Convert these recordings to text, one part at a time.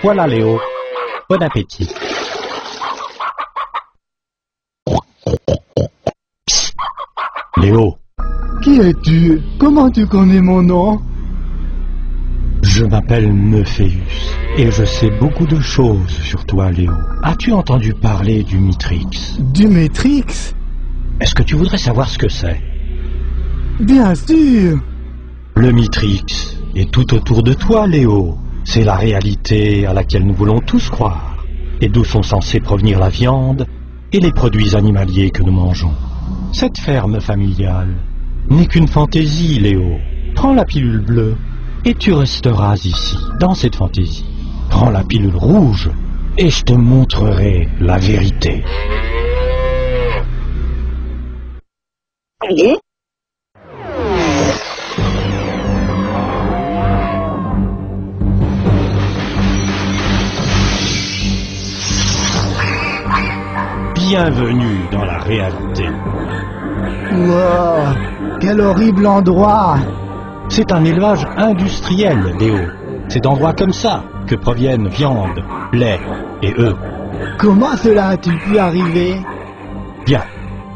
Voilà Léo, bon appétit. Psst. Léo. Qui es-tu? Comment tu connais mon nom? Je m'appelle Mephéus et je sais beaucoup de choses sur toi, Léo. As-tu entendu parler du Mitrix? Du Matrix? Est-ce que tu voudrais savoir ce que c'est? Bien sûr. Le Mitrix est tout autour de toi, Léo. C'est la réalité à laquelle nous voulons tous croire et d'où sont censés provenir la viande et les produits animaliers que nous mangeons. Cette ferme familiale n'est qu'une fantaisie, Léo. Prends la pilule bleue et tu resteras ici, dans cette fantaisie. Prends la pilule rouge et je te montrerai la vérité. Bienvenue dans la réalité. Wow, quel horrible endroit. C'est un élevage industriel, Léo. C'est d'endroits comme ça que proviennent viande, lait et œufs. Comment cela a-t-il pu arriver? Bien,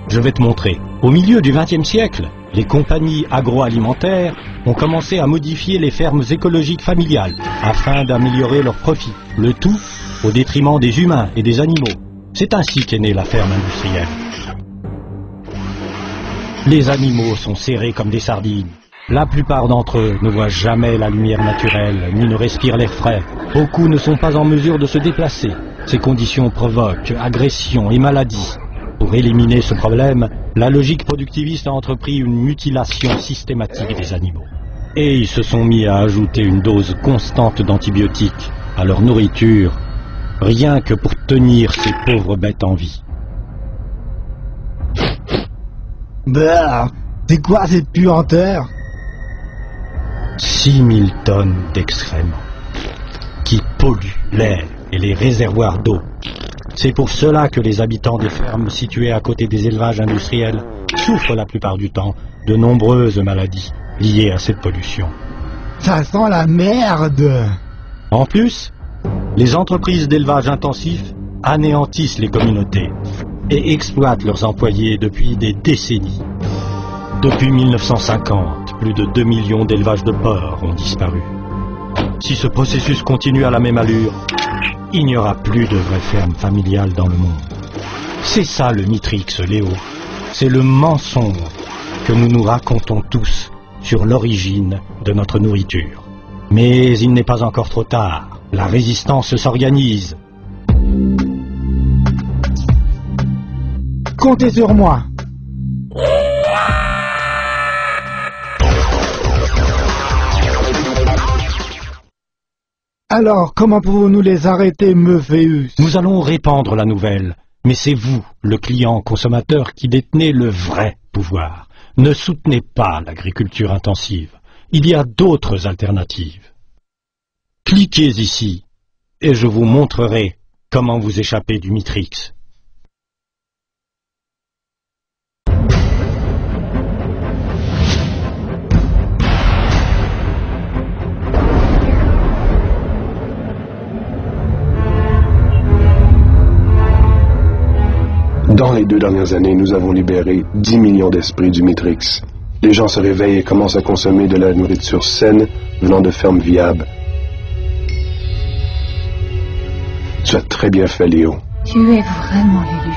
je vais te montrer. Au milieu du XXe siècle, les compagnies agroalimentaires ont commencé à modifier les fermes écologiques familiales afin d'améliorer leurs profits, le tout au détriment des humains et des animaux. C'est ainsi qu'est née la ferme industrielle. Les animaux sont serrés comme des sardines. La plupart d'entre eux ne voient jamais la lumière naturelle, ni ne respirent l'air frais. Beaucoup ne sont pas en mesure de se déplacer. Ces conditions provoquent agressions et maladies. Pour éliminer ce problème, la logique productiviste a entrepris une mutilation systématique des animaux. Et ils se sont mis à ajouter une dose constante d'antibiotiques à leur nourriture, rien que pour tenir ces pauvres bêtes en vie. Bah, c'est quoi cette puanteur? 6000 tonnes d'excréments qui polluent l'air et les réservoirs d'eau. C'est pour cela que les habitants des fermes situées à côté des élevages industriels souffrent la plupart du temps de nombreuses maladies liées à cette pollution. Ça sent la merde. En plus, les entreprises d'élevage intensif anéantissent les communautés et exploitent leurs employés depuis des décennies. Depuis 1950, plus de 2 millions d'élevages de porcs ont disparu. Si ce processus continue à la même allure, il n'y aura plus de vraies fermes familiales dans le monde. C'est ça le Mitrix, Léo. C'est le mensonge que nous nous racontons tous sur l'origine de notre nourriture. Mais il n'est pas encore trop tard. La résistance s'organise. Comptez sur moi. Alors, comment pouvons-nous les arrêter, Mephéus? Nous allons répandre la nouvelle, mais c'est vous, le client consommateur, qui détenez le vrai pouvoir. Ne soutenez pas l'agriculture intensive. Il y a d'autres alternatives. Cliquez ici, et je vous montrerai comment vous échapper du Mitrix. Dans les 2 dernières années, nous avons libéré 10 millions d'esprits du Mitrix. Les gens se réveillent et commencent à consommer de la nourriture saine venant de fermes viables. Tu as très bien fait, Léo. Tu es vraiment l'élu.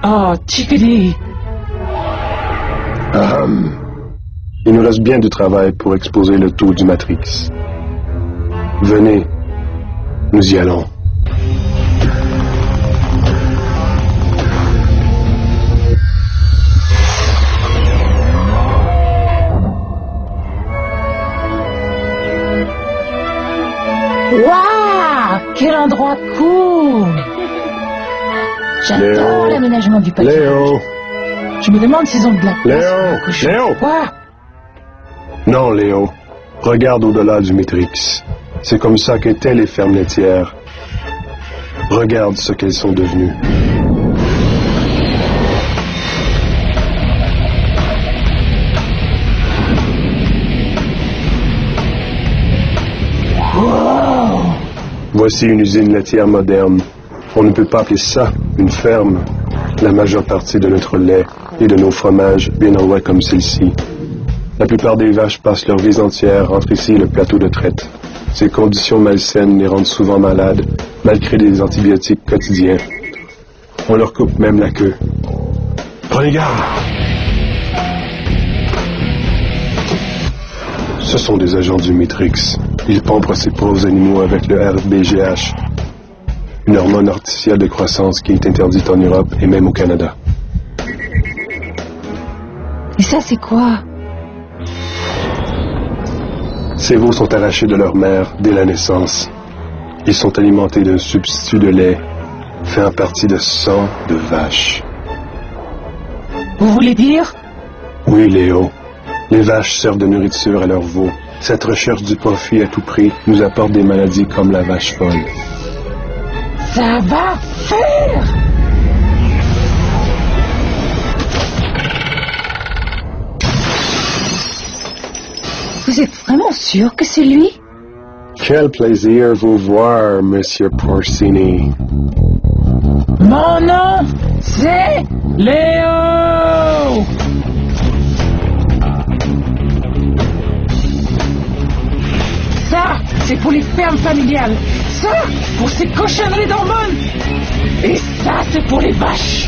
Oh, Chickadee. Il nous reste bien du travail pour exposer le tout du Matrix. Venez, nous y allons. Waouh, quel endroit cool! J'adore Léo. l'aménagement du palais. Léo! Je me demande s'ils ont de la place. Léo! Beaucoup chaud. Léo! Quoi? Non, Léo. Regarde au-delà du Matrix. C'est comme ça qu'étaient les fermes laitières. Regarde ce qu'elles sont devenues. Wow. Voici une usine laitière moderne. On ne peut pas appeler ça une ferme. La majeure partie de notre lait et de nos fromages viennent en lois comme celle-ci. La plupart des vaches passent leur vie entière entre ici et le plateau de traite. Ces conditions malsaines les rendent souvent malades, malgré des antibiotiques quotidiens. On leur coupe même la queue. Prenez garde! Ce sont des agents du Matrix. Ils pompent ces pauvres animaux avec le RBGH, une hormone artificielle de croissance qui est interdite en Europe et même au Canada. Et ça, c'est quoi? Ces veaux sont arrachés de leur mère dès la naissance. Ils sont alimentés d'un substitut de lait fait en partie de sang de vache. Vous voulez dire? Oui, Léo. Les vaches servent de nourriture à leurs veaux. Cette recherche du profit à tout prix nous apporte des maladies comme la vache folle. Ça va faire! Vous êtes vraiment sûr que c'est lui? Quel plaisir vous voir, Monsieur Porcini. Mon nom, c'est Léo! Ça, c'est pour les fermes familiales. Ça, pour ces cochonneries d'hormones. Et ça, c'est pour les vaches.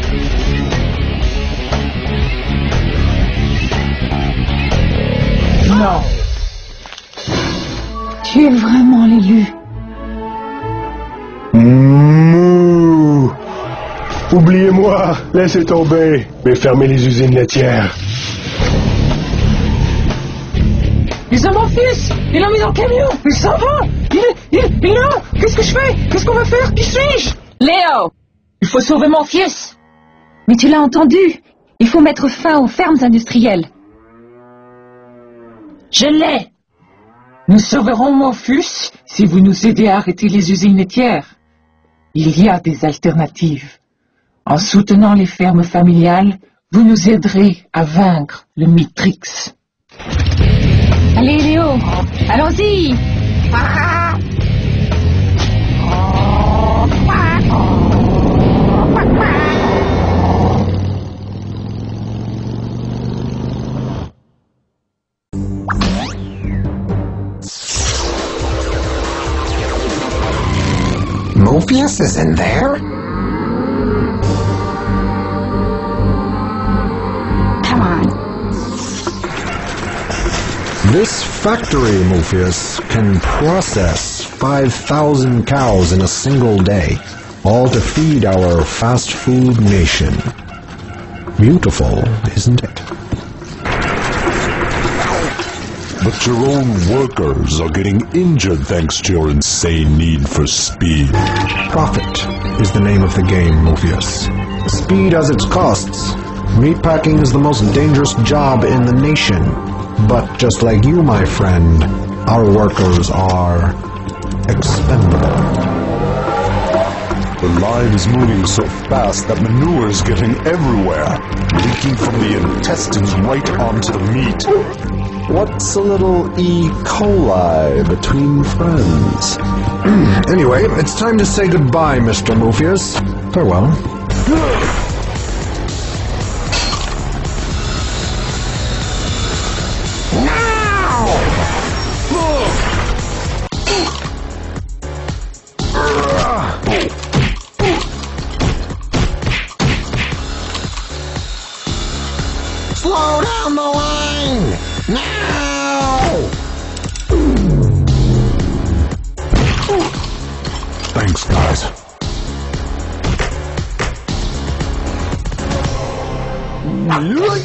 Non. Tu es vraiment l'élu. Mouh. Oubliez-moi, laissez tomber, mais fermez les usines laitières. Ils ont mon fils. Ils l'ont mis dans le camion. Il s'en va. Il là. Qu'est-ce que je fais? Qu'est-ce qu'on va faire? Qui suis-je? Léo, il faut sauver mon fils. Mais tu l'as entendu. Il faut mettre fin aux fermes industrielles. Je l'ai. Nous sauverons mon fils si vous nous aidez à arrêter les usines laitières. Il y a des alternatives. En soutenant les fermes familiales, vous nous aiderez à vaincre le Matrix. Allez, Léo, allons-y. Morpheus is in there? Come on. This factory, Morpheus, can process 5,000 cows in a single day, all to feed our fast food nation. Beautiful, isn't it? But your own workers are getting injured thanks to your insane need for speed. Profit is the name of the game, Morpheus. Speed has its costs. Meatpacking is the most dangerous job in the nation. But just like you, my friend, our workers are expendable. The line is moving so fast that manure is getting everywhere, leaking from the intestines right onto the meat. What's a little E. coli between friends? Anyway, it's time to say goodbye, Mr. Morpheus. Farewell. Slow down the line! Now! Thanks, guys. Look